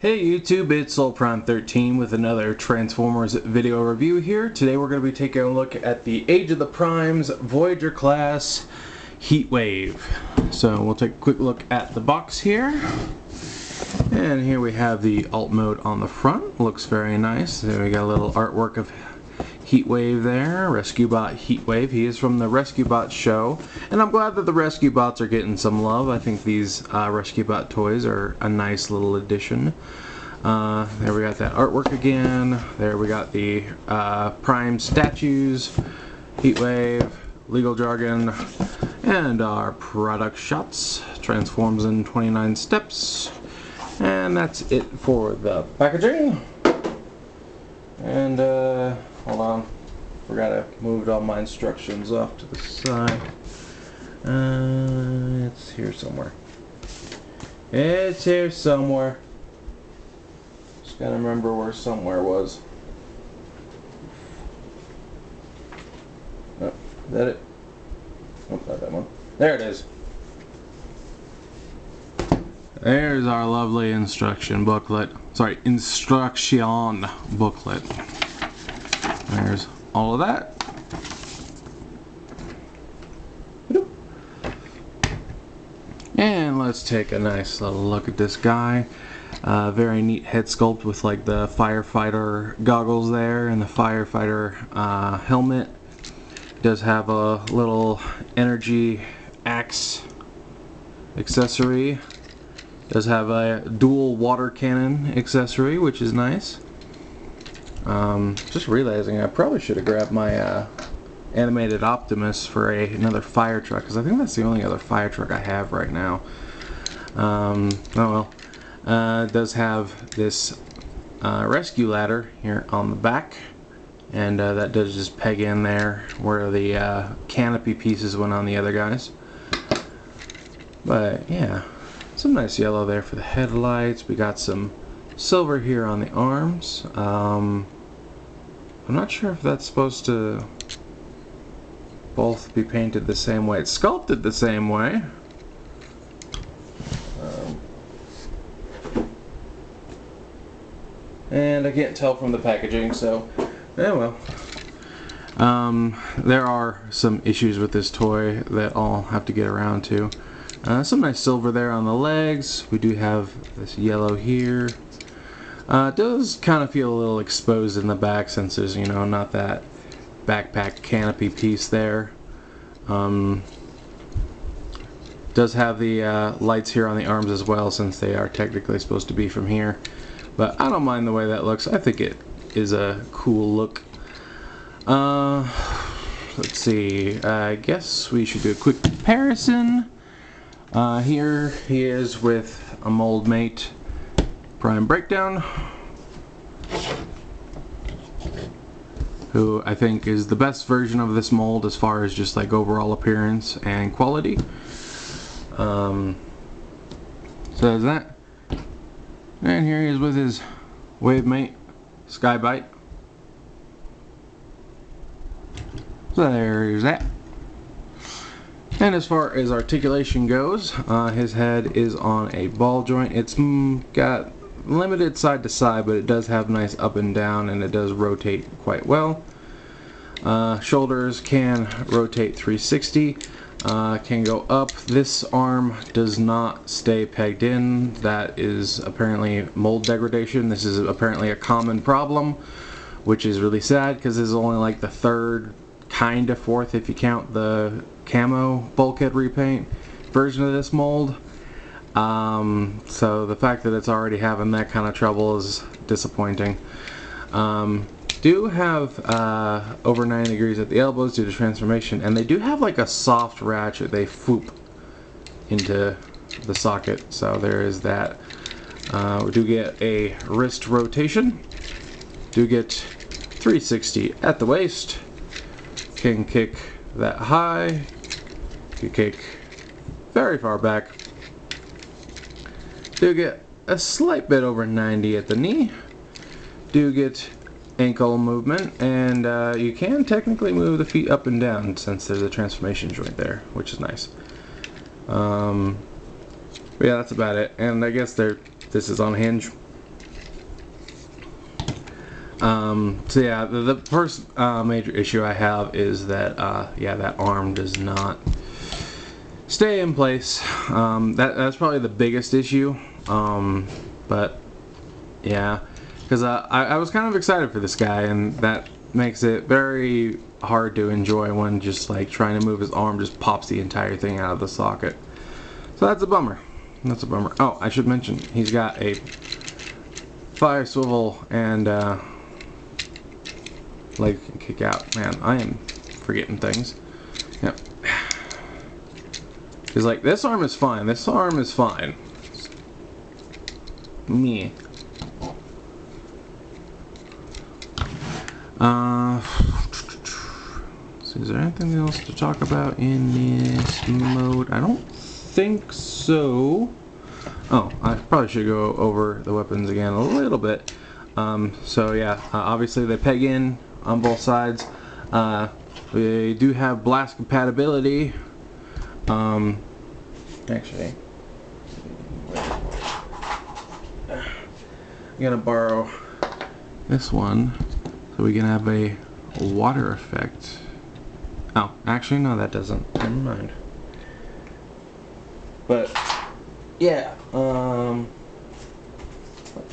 Hey YouTube, it's SoulPrime13 with another Transformers video review here. Today we're going to be taking a look at the Age of the Primes Voyager class heatwave. So we'll take a quick look at the box here. And here we have the alt mode on the front. Looks very nice. There we got a little artwork of Heatwave there, Rescue Bot Heatwave. He is from the Rescue Bot show, and I'm glad that the Rescue Bots are getting some love. I think these Rescue Bot toys are a nice little addition. There we got that artwork again. There we got the Prime statues, Heatwave, legal jargon, and our product shots. Transforms in 29 steps. And that's it for the packaging. And hold on, forgot to move all my instructions off to the side. It's here somewhere. It's here somewhere. Just gotta remember where somewhere was. Oh, is that it? Oh, not that one. There it is. There's our lovely instruction booklet. Sorry, instruction booklet. There's all of that. And let's take a nice little look at this guy. Very neat head sculpt with like the firefighter goggles there and the firefighter helmet. Does have a little energy axe accessory. Does have a dual water cannon accessory, which is nice. Just realizing I probably should have grabbed my animated Optimus for another fire truck, because I think that's the only other fire truck I have right now. Oh well. It does have this rescue ladder here on the back, and that does just peg in there where the canopy pieces went on the other guys. But yeah. Some nice yellow there for the headlights. We got some silver here on the arms. I'm not sure if that's supposed to both be painted the same way. It's sculpted the same way. And I can't tell from the packaging, so yeah, well. There are some issues with this toy that I'll have to get around to. Some nice silver there on the legs. We do have this yellow here. It does kind of feel a little exposed in the back since there's, you know, not that backpack canopy piece there. Does have the lights here on the arms as well, since they are technically supposed to be from here. But I don't mind the way that looks. I think it is a cool look. Let's see. I guess we should do a quick comparison. Here he is with a mold mate Prime Breakdown, who I think is the best version of this mold as far as just like overall appearance and quality. So there's that. And here he is with his wave mate Skybite. So there's that. And as far as articulation goes, his head is on a ball joint. It's got limited side to side, but it does have nice up and down, and it does rotate quite well. Shoulders can rotate 360, can go up. This arm does not stay pegged in. That is apparently mold degradation. This is apparently a common problem, which is really sad because this is only like the third, kind of fourth if you count the camo bulkhead repaint version of this mold. So the fact that it's already having that kind of trouble is disappointing. Do have over 90 degrees at the elbows due to transformation, and they do have like a soft ratchet they foop into the socket, so there is that. We do get a wrist rotation, do get 360 at the waist, can kick that high, can kick very far back, do get a slight bit over 90 at the knee, do get ankle movement, and you can technically move the feet up and down since there's a transformation joint there, which is nice. But yeah, that's about it. And I guess this is on hinge. So yeah, the first major issue I have is that yeah, that arm does not stay in place. That's probably the biggest issue. But yeah, because I was kind of excited for this guy, and that makes it very hard to enjoy when just like trying to move his arm just pops the entire thing out of the socket. So that's a bummer. That's a bummer. Oh, I should mention he's got a fire swivel and leg can kick out. Man, I am forgetting things. Yep. Because like this arm is fine. This arm is fine. Me. So is there anything else to talk about in this mode? I don't think so. Oh, I probably should go over the weapons again a little bit. So yeah, obviously they peg in on both sides. We do have blast compatibility. Actually, I'm gonna borrow this one so we can have a water effect. Oh, actually no, that doesn't. Never mind. But yeah, do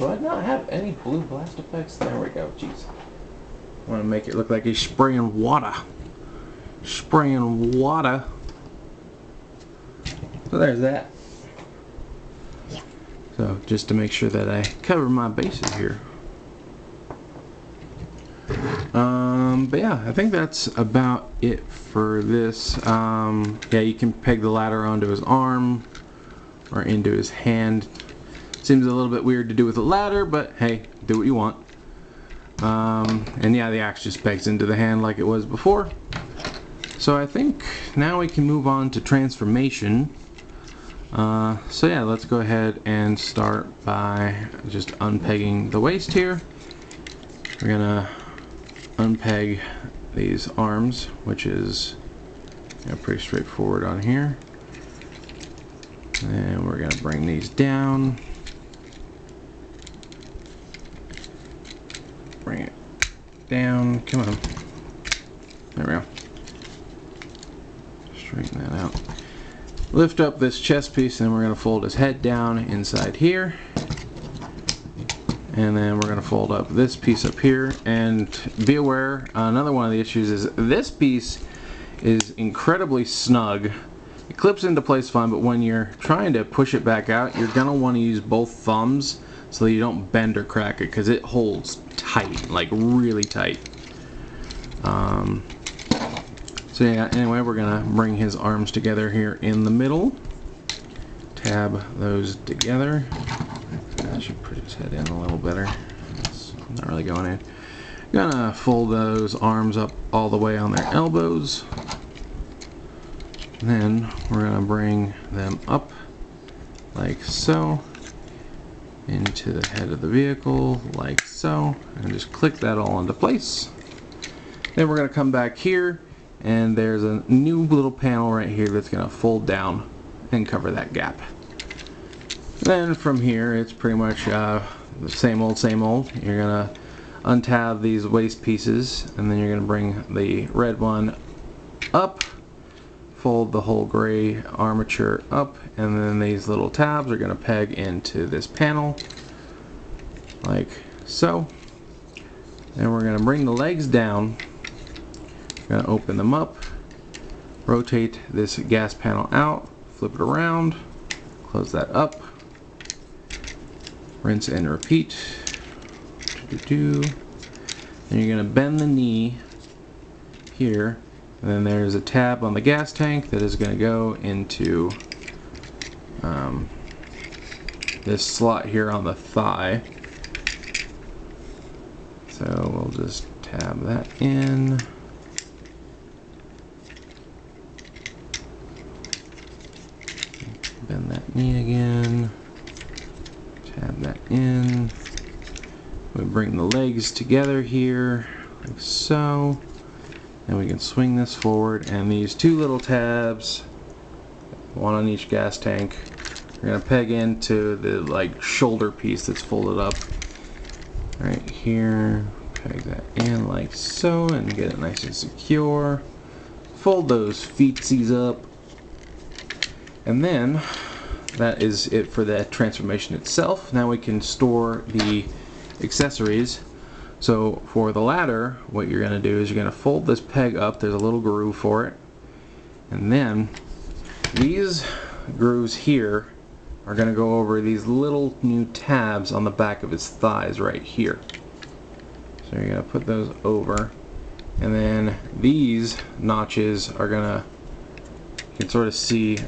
I not have any blue blast effects? There we go. Jeez, I want to make it look like he's spraying water. Spraying water. So there's that. So just to make sure that I cover my bases here. But yeah, I think that's about it for this. Yeah, you can peg the ladder onto his arm or into his hand. Seems a little bit weird to do with a ladder, but hey, do what you want. And yeah, the axe just pegs into the hand like it was before. So I think now we can move on to transformation. So yeah, let's go ahead and start by just unpegging the waist here. We're gonna unpeg these arms, which is pretty straightforward on here. And we're gonna bring these down. Bring it down. Come on. There we go. Straighten that out. Lift up this chest piece, and we're going to fold his head down inside here. And then we're going to fold up this piece up here. And be aware, another one of the issues is this piece is incredibly snug. It clips into place fine, but when you're trying to push it back out, you're going to want to use both thumbs so that you don't bend or crack it, because it holds tight, like really tight. So yeah, anyway, we're gonna bring his arms together here in the middle. Tab those together. I should put his head in a little better. It's not really going in. Gonna fold those arms up all the way on their elbows. Then we're gonna bring them up like so into the head of the vehicle like so, and just click that all into place. Then we're gonna come back here, and there's a new little panel right here that's going to fold down and cover that gap. Then from here it's pretty much the same old, same old. You're going to untab these waist pieces, and then you're going to bring the red one up, fold the whole gray armature up, and then these little tabs are going to peg into this panel like so. Then we're going to bring the legs down. Going to open them up, rotate this gas panel out, flip it around, close that up, rinse and repeat. Then you're going to bend the knee here, and then there's a tab on the gas tank that is going to go into this slot here on the thigh. So we'll just tab that in. Bend that knee again, tab that in. We bring the legs together here, like so. And we can swing this forward, and these two little tabs, one on each gas tank, we're gonna peg into the like shoulder piece that's folded up. Right here, peg that in like so and get it nice and secure. Fold those feetsies up, and then that is it for the transformation itself. Now we can store the accessories. So for the ladder, what you're going to do is you're going to fold this peg up. There's a little groove for it, and then these grooves here are going to go over these little new tabs on the back of his thighs right here. So you're going to put those over, and then these notches are going to, you can sort of see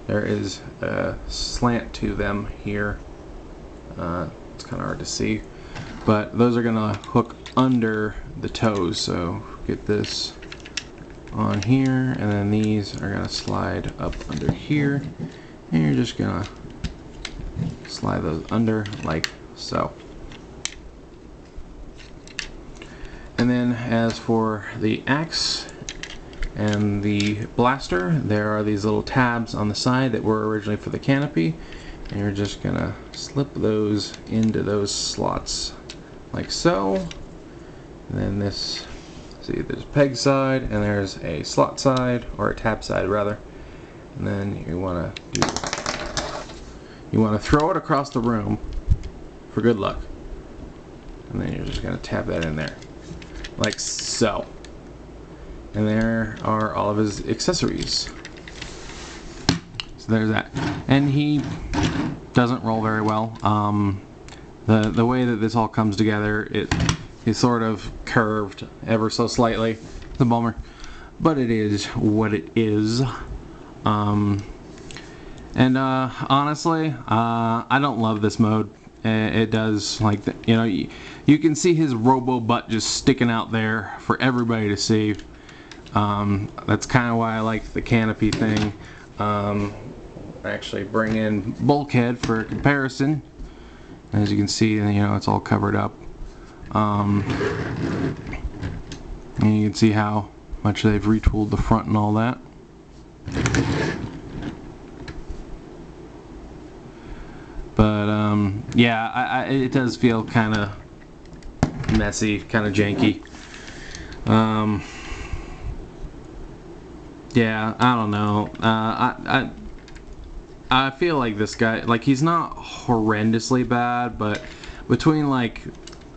there is a slant to them here. It's kind of hard to see, but those are going to hook under the toes. So get this on here, and then these are going to slide up under here, and you're just going to slide those under like so. And then as for the axe and the blaster, there are these little tabs on the side that were originally for the canopy, and you're just gonna slip those into those slots like so. And then this, see, there's a peg side and there's a slot side, or a tab side rather, and then you want to throw it across the room for good luck, and then you're just gonna tap that in there like so. And there are all of his accessories. So there's that. And he doesn't roll very well. The way that this all comes together, it is sort of curved ever so slightly. It's a bummer, but it is what it is. Honestly, I don't love this mode. It does, like, you know, you can see his robo butt just sticking out there for everybody to see. That's kind of why I like the canopy thing. Actually bring in bulkhead for comparison. As you can see, you know, it's all covered up. And you can see how much they've retooled the front and all that. But yeah, it does feel kind of messy, kind of janky. Yeah, I don't know. I feel like this guy, like, he's not horrendously bad, but between like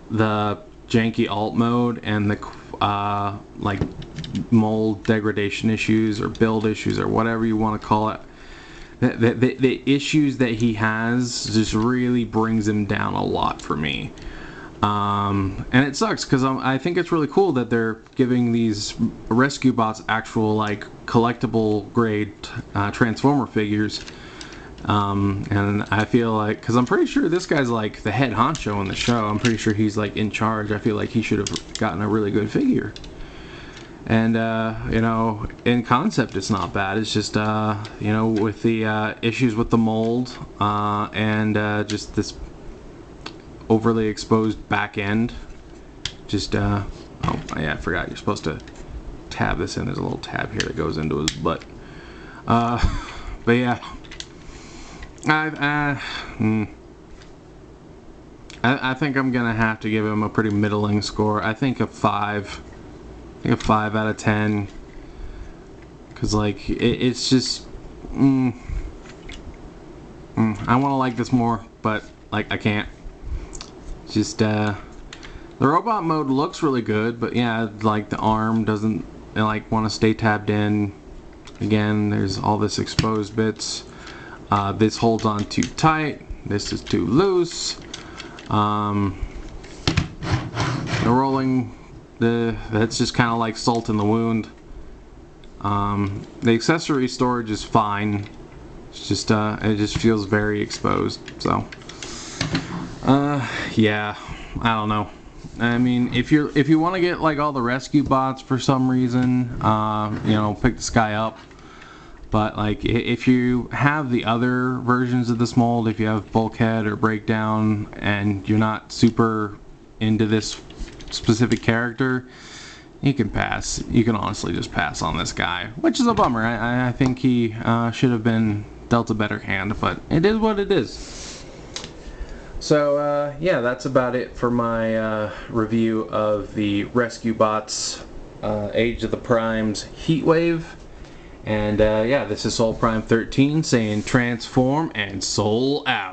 the janky alt mode and the like mold degradation issues or build issues or whatever you want to call it, the issues that he has just really brings him down a lot for me. And it sucks because I think it's really cool that they're giving these rescue bots actual, like, collectible grade Transformer figures. And I feel like, because I'm pretty sure this guy's like the head honcho in the show, I'm pretty sure he's like in charge. I feel like he should have gotten a really good figure. And you know, in concept it's not bad. It's just you know, with the issues with the mold and just this overly exposed back end, just oh yeah, I forgot you're supposed to tab this in. There's a little tab here that goes into his butt. But yeah, I think I'm gonna have to give him a pretty middling score. I think a 5. I think a 5 out of 10. Cause like it's just I want to like this more, but like I can't. Just the robot mode looks really good, but yeah, like the arm doesn't like want to stay tabbed in. Again, there's all this exposed bits. This holds on too tight. This is too loose. The rolling, that's just kind of like salt in the wound. The accessory storage is fine. It's just it just feels very exposed. So yeah, I don't know. I mean, if you want to get like all the rescue bots for some reason, you know, pick this guy up. But like, if you have the other versions of this mold, if you have Bulkhead or Breakdown, and you're not super into this specific character, you can pass. You can honestly just pass on this guy, which is a bummer. I think he should have been dealt a better hand, but it is what it is. So yeah, that's about it for my review of the Rescue Bots Age of the Primes Heatwave. And yeah, this is Soul Prime 13 saying transform and soul out.